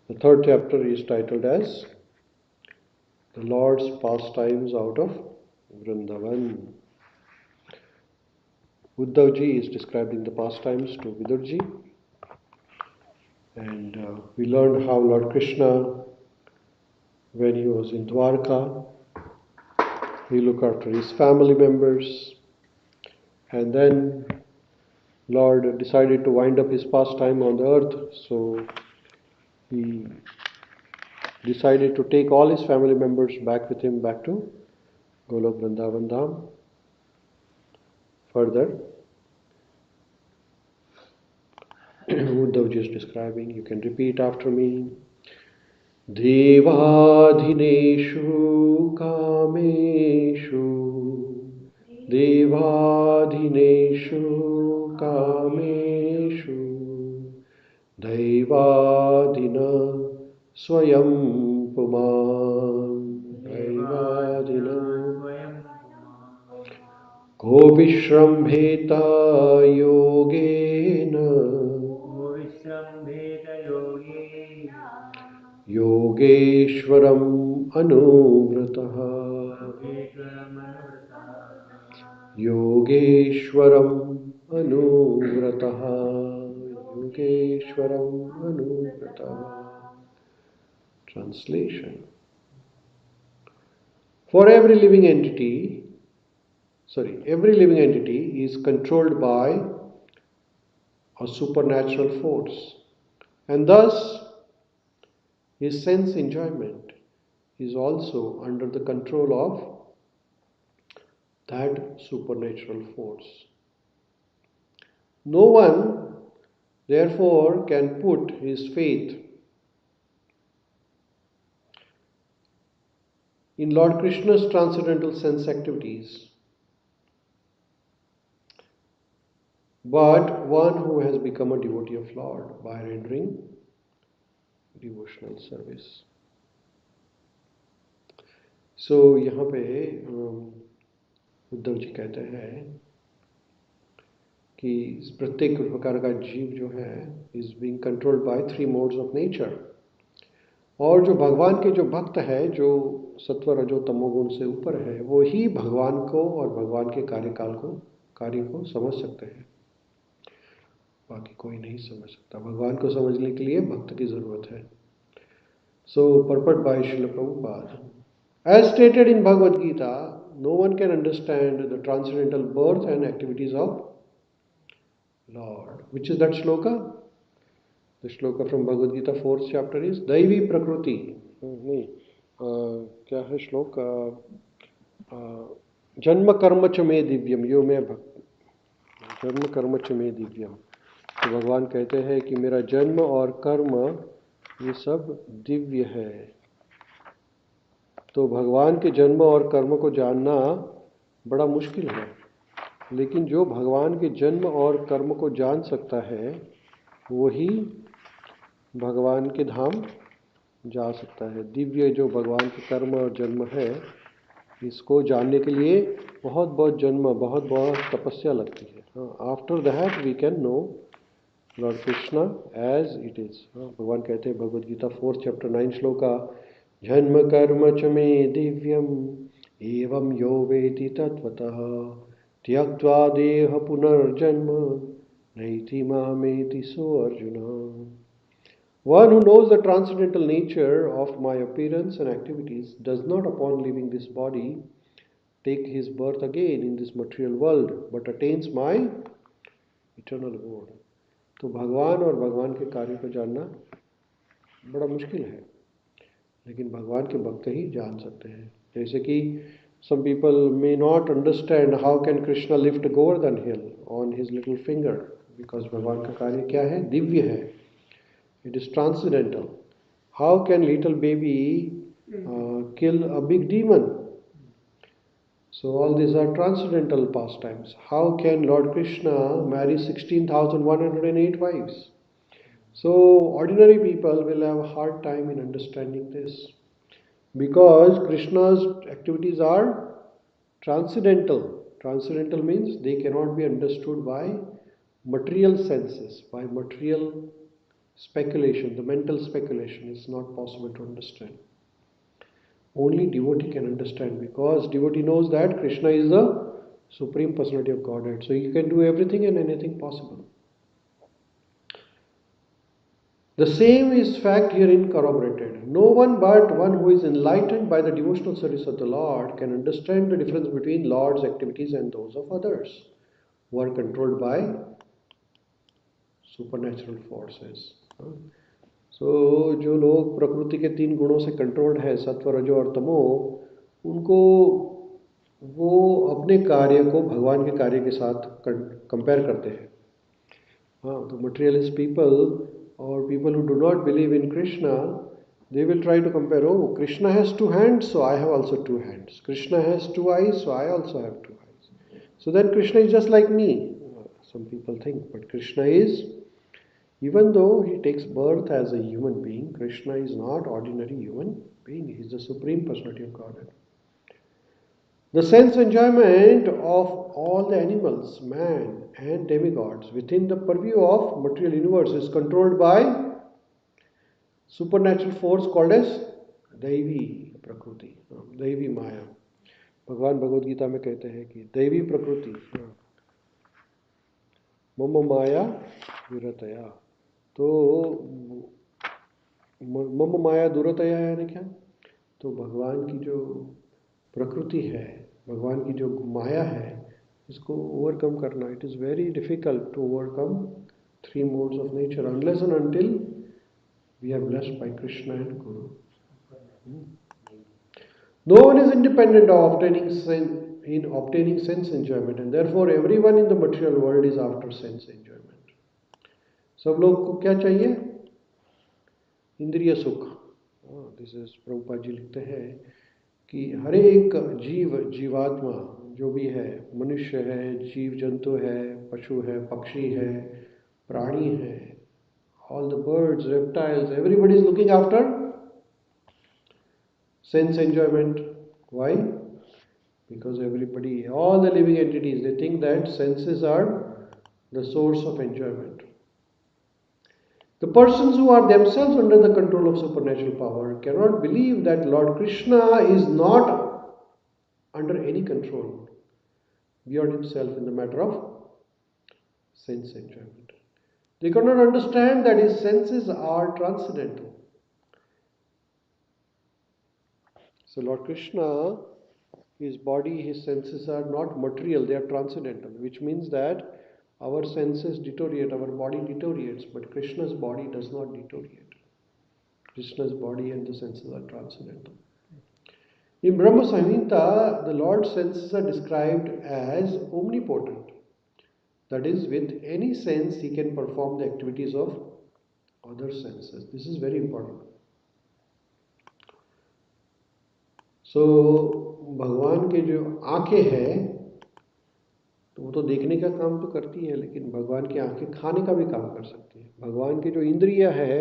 The third chapter is titled as The Lord's Pastimes out of Vṛndāvana. Uddhavji is describing the pastimes to Vidurji, and we learned how Lord Krishna, when he was in Dwarka, he looked after his family members, and then Lord decided to wind up his pastime on the earth, so he decided to take all his family members back with him back to Golok Vṛndāvana Dham. Further, Uddhavji is describing, you can repeat after me. Devadhineshu kameshu, Devadhineshu kameshu, Devadhina swayam puman, Devadhina ko vishrambheta yogena, Yogeshwaram anuvrataha, Yogeshwaram anuvrataha, Yogeshwaram anuvrataha. Translation. For every living entity is controlled by a supernatural force, and thus his sense enjoyment is also under the control of that supernatural force. No one, therefore, can put his faith in Lord Krishna's transcendental sense activities, but one who has become a devotee of Lord by rendering devotional service. So यहाँ पे उद्धव जी कहते हैं कि प्रत्येक प्रकार का जीव जो है is being controlled by three modes of nature, और जो भगवान के जो भक्त है जो सत्व रजो तमोगुण से ऊपर है वो ही भगवान को और भगवान के कार्य को समझ सकते हैं, बाकी कोई नहीं समझ सकता। भगवान को समझने के लिए भक्त की जरूरत है। So purport by Srila Prabhupada. As stated in Bhagavad Gita, no one can understand the transcendental birth and activities of Lord. Which is that shloka? The shloka from Bhagavad Gita 4th chapter is Daivi Prakriti. क्या है श्लोक? जन्म कर्म च मे दिव्यम यो मैं भक्त, जन्म कर्म च मे दिव्यम। तो भगवान कहते हैं कि मेरा जन्म और कर्म ये सब दिव्य है। तो भगवान के जन्म और कर्म को जानना बड़ा मुश्किल है, लेकिन जो भगवान के जन्म और कर्म को जान सकता है वही भगवान के धाम जा सकता है। दिव्य जो भगवान के कर्म और जन्म है इसको जानने के लिए बहुत जन्म बहुत तपस्या लगती है। After that we can know Lord Krishna as it is. भगवान कहते हैं भगवद गीता 4th chapter 9 श्लोका, जन्म कर्म च मे दिव्यम एवं यो वेति तत्वतः त्यक्त्वा देह पुनर्जन्म नैति मामेति सो Arjun. One who knows the transcendental nature of my appearance and activities does not, upon leaving this body, take his birth again in this material world, but attains my eternal abode. तो भगवान और भगवान के कार्य को जानना बड़ा मुश्किल है, लेकिन भगवान के भक्त ही जान सकते हैं। जैसे कि some people may not understand how can Krishna lift a Govardhan hill on his little finger, because भगवान का कार्य क्या है? दिव्य है, it is transcendental. How can little baby kill a big demon? So all these are transcendental pastimes. How can Lord Krishna marry 16,108 wives? So ordinary people will have a hard time in understanding this, because Krishna's activities are transcendental. Transcendental means they cannot be understood by material senses, by material speculation, the mental speculation is not possible to understand. Only devotee can understand, because devotee knows that Krishna is the Supreme Personality of Godhead. So he can do everything and anything possible. The same is fact herein corroborated. No one but one who is enlightened by the devotional service of the Lord can understand the difference between Lord's activities and those of others who are controlled by supernatural forces. So जो लोग प्रकृति के 3 गुणों से controlled है, सत्व, रजो और तमो, उनको वो अपने कार्य को भगवान के कार्य के साथ कंपेयर करते हैं. हाँ, तो materialist people or people who do not believe in Krishna, they will try to compare, oh, Krishna has 2 hands, so I have also 2 hands. Krishna has 2 eyes, so I also have 2 eyes. So then Krishna is just like me. Some people think, but Krishna is, even though he takes birth as a human being, Krishna is not ordinary human being. He is the Supreme Personality of Godhead. The sense enjoyment of all the animals, man and demigods within the purview of material universe is controlled by supernatural force called as दैवी प्रकृति, दैवी माया. भगवान भगवद गीता में कहते हैं कि दैवी प्रकृति मम माया दुरतया. तो मम माया दुरतया यानी क्या? तो भगवान की जो प्रकृति है, भगवान की जो माया है, इसको ओवरकम करना, it is very difficult to overcome 3 modes of nature unless and until we are blessed by Krishna and guru. No one is independent of obtaining sense enjoyment, and therefore everyone in the material world is after sense enjoyment. सब लोग को क्या चाहिए? इंद्रिय सुख. This is Prabhupada ji लिखते हैं कि हर एक जीवात्मा जो भी है, मनुष्य है, जीव जंतु है, पशु है, पक्षी है, प्राणी है, all the birds, reptiles, everybody is looking after sense enjoyment. Why? Because everybody, all the living entities, they think that senses are the source of enjoyment. The persons who are themselves under the control of supernatural power cannot believe that Lord Krishna is not under any control beyond himself in the matter of sense enjoyment. They cannot understand that his senses are transcendental. So Lord Krishna, his body, his senses are not material, they are transcendental, which means that our senses deteriorate, our body deteriorates, but Krishna's body does not deteriorate. Krishna's body and the senses are transcendental. In Brahma Samhita, the Lord's senses are described as omnipotent. That is, with any sense he can perform the activities of other senses. This is very important. So, भगवान के जो आंखें हैं, तो वो तो देखने का काम तो करती है, लेकिन भगवान की आंखें खाने का भी काम कर सकती है. भगवान की जो इंद्रियां है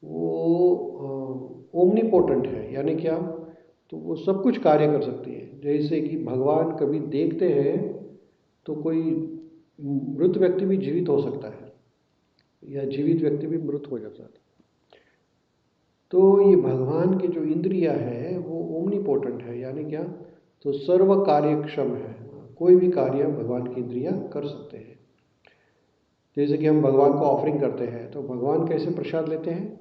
वो ओमनीपोटेंट है, यानी क्या? तो वो सब कुछ कार्य कर सकती है. जैसे कि भगवान कभी देखते हैं तो कोई मृत व्यक्ति भी जीवित हो सकता है, या जीवित व्यक्ति भी मृत हो जाता है. तो ये भगवान की जो इंद्रिया है वो ओमनीपोटेंट है, यानी क्या? तो सर्व कार्यक्षम है. कोई भी कार्य भगवान की इंद्रिया कर सकते हैं. जैसे कि हम भगवान को ऑफरिंग करते हैं, तो भगवान कैसे प्रसाद लेते हैं?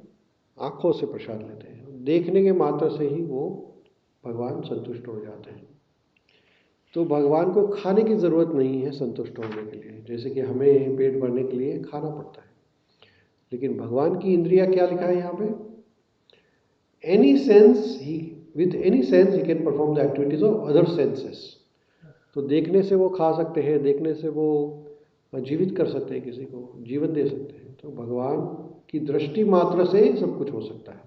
आँखों से प्रसाद लेते हैं. देखने के मात्र से ही वो भगवान संतुष्ट हो जाते हैं. तो भगवान को खाने की ज़रूरत नहीं है संतुष्ट होने के लिए, जैसे कि हमें पेट भरने के लिए खाना पड़ता है. लेकिन भगवान की इंद्रिया क्या लिखा है यहाँ पे? With any sense he can perform the activities of other senses. तो देखने से वो खा सकते हैं, देखने से वो जीवित कर सकते हैं, किसी को जीवन दे सकते हैं. तो भगवान की दृष्टि मात्र से सब कुछ हो सकता है.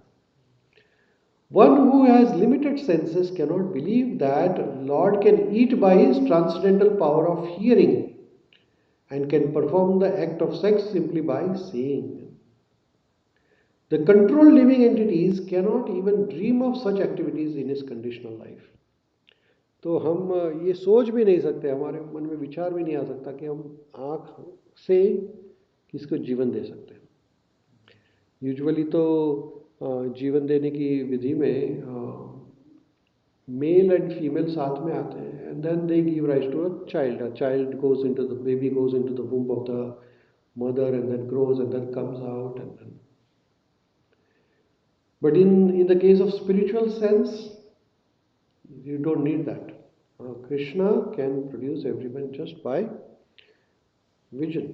One who has limited senses cannot believe that Lord can eat by his transcendental power of hearing and can perform the act of sex simply by seeing. The controlled living entities cannot even dream of such activities in his conditional life. तो हम ये सोच भी नहीं सकते, हमारे मन में विचार भी नहीं आ सकता कि हम आँख से किसको जीवन दे सकते हैं. यूजुअली तो जीवन देने की विधि में मेल एंड फीमेल साथ में आते हैं, and then they give rise to a child goes into the baby goes into the womb of the mother and then grows and then comes out and then. But in the case of spiritual sense, you don't need that. Krishna can produce everyone just by vision.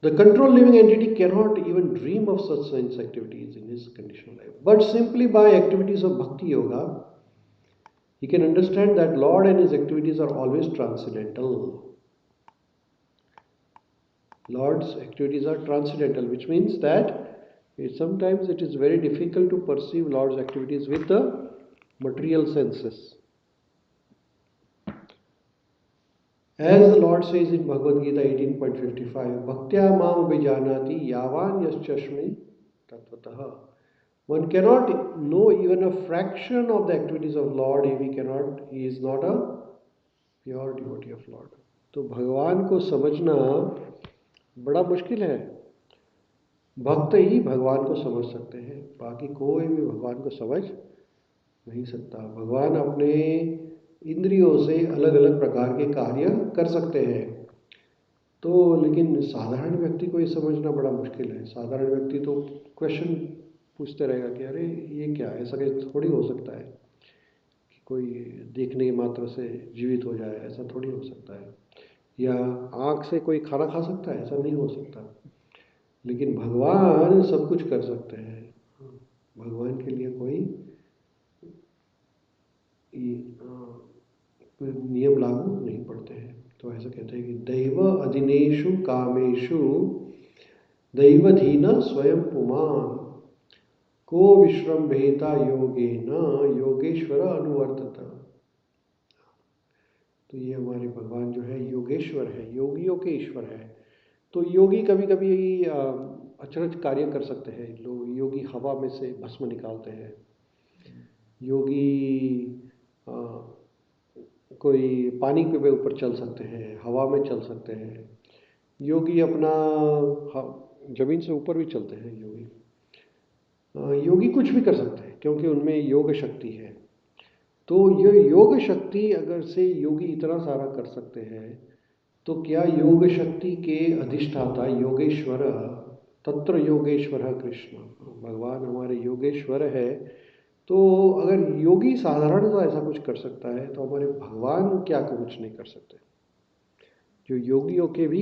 The controlled living entity cannot even dream of such sense activities in his conditional life. But simply by activities of bhakti yoga, he can understand that Lord and his activities are always transcendental. Lord's activities are transcendental, which means that sometimes it is very difficult to perceive Lord's activities with the material senses. As the Lord says in Bhagavad Gita 18.55, Bhaktya mam vijanati yavan yaschashmi tatvatah. One cannot know even a fraction of the activities of Lord if he is not a pure devotee of Lord. तो भगवान को समझना बड़ा मुश्किल है. भक्त ही भगवान को समझ सकते हैं, बाकी कोई भी भगवान को समझ नहीं सकता. भगवान अपने इंद्रियों से अलग अलग प्रकार के कार्य कर सकते हैं, तो लेकिन साधारण व्यक्ति को ये समझना बड़ा मुश्किल है. साधारण व्यक्ति तो क्वेश्चन पूछते रहेगा कि अरे ये क्या, ऐसा कैसे थोड़ी हो सकता है कि कोई देखने के मात्र से जीवित हो जाए, ऐसा थोड़ी हो सकता है. या आँख से कोई खाना खा सकता है, ऐसा नहीं हो सकता. लेकिन भगवान सब कुछ कर सकते हैं. भगवान के लिए कोई नियम लागू नहीं पड़ते हैं. तो ऐसा कहते हैं कि दैव अधीनेषु कामेषु दैवधीन स्वयं पुमान को विश्रम्भेता योगेन योगेश्वर अनुवर्तत. तो ये हमारे भगवान जो है योगेश्वर है, योगियों के ईश्वर है. तो योगी कभी कभी अचरज कार्य कर सकते हैं. लोग योगी हवा में से भस्म निकालते हैं, योगी कोई पानी के ऊपर चल सकते हैं, हवा में चल सकते हैं, योगी अपना जमीन से ऊपर भी चलते हैं. योगी कुछ भी कर सकते हैं क्योंकि उनमें योग शक्ति है. तो ये योग शक्ति अगर से योगी इतना सारा कर सकते हैं, तो क्या योग शक्ति के अधिष्ठाता योगेश्वर, तत्र योगेश्वर कृष्ण, भगवान हमारे योगेश्वर है. तो अगर योगी साधारण तो ऐसा कुछ कर सकता है, तो हमारे भगवान क्या कुछ नहीं कर सकते, जो योगियों के भी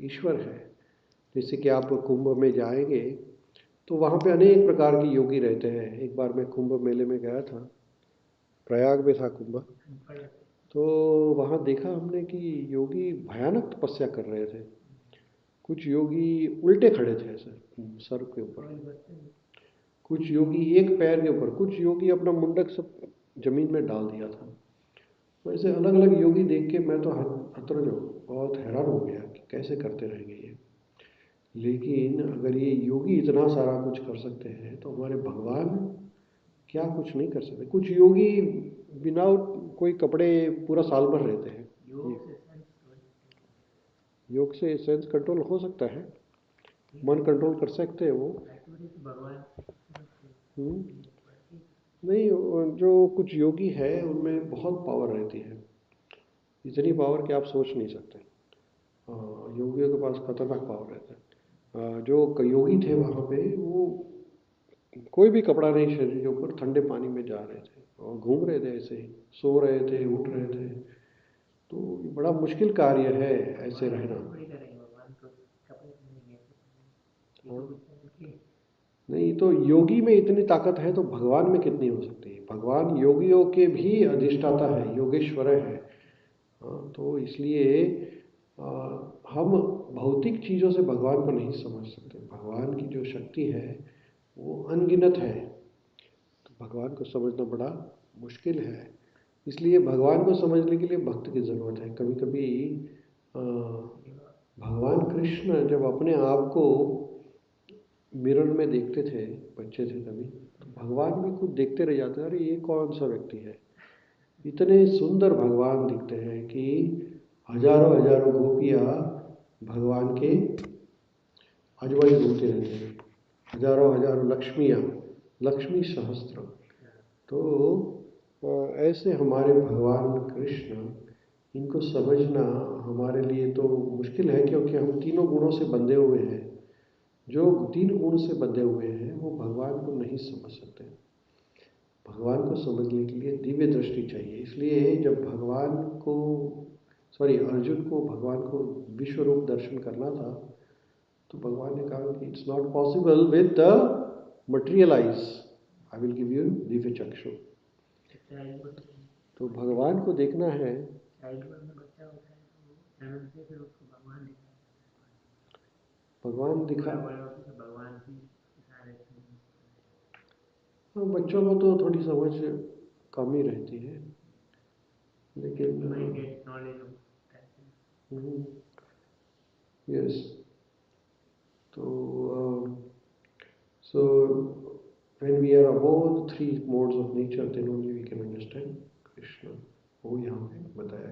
ईश्वर है. जैसे कि आप कुंभ में जाएंगे तो वहाँ पे अनेक प्रकार के योगी रहते हैं. एक बार मैं कुंभ मेले में गया था, प्रयाग में था कुंभ, तो वहाँ देखा हमने कि योगी भयानक तपस्या कर रहे थे. कुछ योगी उल्टे खड़े थे ऐसे सर के ऊपर, कुछ योगी एक पैर के ऊपर, कुछ योगी अपना मुंडक सब जमीन में डाल दिया था. तो ऐसे अलग अलग योगी देख के मैं तो अतरज बहुत हैरान हो गया कि कैसे करते रहेंगे ये. लेकिन अगर ये योगी इतना सारा कुछ कर सकते हैं, तो हमारे भगवान क्या कुछ नहीं कर सकते. कुछ योगी बिना कोई कपड़े पूरा साल भर रहते हैं. योग से सेंस कंट्रोल हो सकता है, मन कंट्रोल कर सकते हैं वो. नहीं, जो कुछ योगी है उनमें बहुत पावर रहती है, इतनी पावर कि आप सोच नहीं सकते. योगियों के पास खतरनाक पावर रहता है. जो योगी थे वहाँ पे, वो कोई भी कपड़ा नहीं शरीर के ऊपर, ठंडे पानी में जा रहे थे और घूम रहे थे, ऐसे ही सो रहे थे, उठ रहे थे. तो बड़ा मुश्किल कार्य है ऐसे रहना. नहीं तो योगी में इतनी ताकत है तो भगवान में कितनी हो सकती है. भगवान योगियों के भी अधिष्ठाता है, योगेश्वर है. तो इसलिए हम भौतिक चीज़ों से भगवान को नहीं समझ सकते. भगवान की जो शक्ति है वो अनगिनत है. तो भगवान को समझना बड़ा मुश्किल है. इसलिए भगवान को समझने के लिए भक्त की ज़रूरत है. कभी कभी भगवान कृष्ण जब अपने आप को मिरर में देखते थे, बच्चे थे तभी, तो भगवान भी खुद देखते रह जाते. अरे ये कौन सा व्यक्ति है. इतने सुंदर भगवान दिखते हैं कि हजारों हजारों गोपियाँ भगवान के अजवाई घूमते रहते हैं, हजारों हजारों लक्ष्मियाँ, लक्ष्मी सहस्त्र। तो ऐसे हमारे भगवान कृष्ण, इनको समझना हमारे लिए तो मुश्किल है, क्योंकि हम तीनों गुणों से बंधे हुए हैं। जो तीन गुण से बंधे हुए हैं वो भगवान को नहीं समझ सकते। भगवान को समझने के लिए दिव्य दृष्टि चाहिए। इसलिए जब अर्जुन को भगवान को विश्व रूप दर्शन करना था, तो भगवान ने कहा कि it's not possible with the material eyes, I will give you Divya चक्षु। तो भगवान को देखना है। भगवान दिखा, हाँ, बच्चों को तो थोड़ी समझ कम ही रहती है, लेकिन यस। तो so when we are above the three modes of nature, then only we can understand Krishna. वो यहाँ पे बताया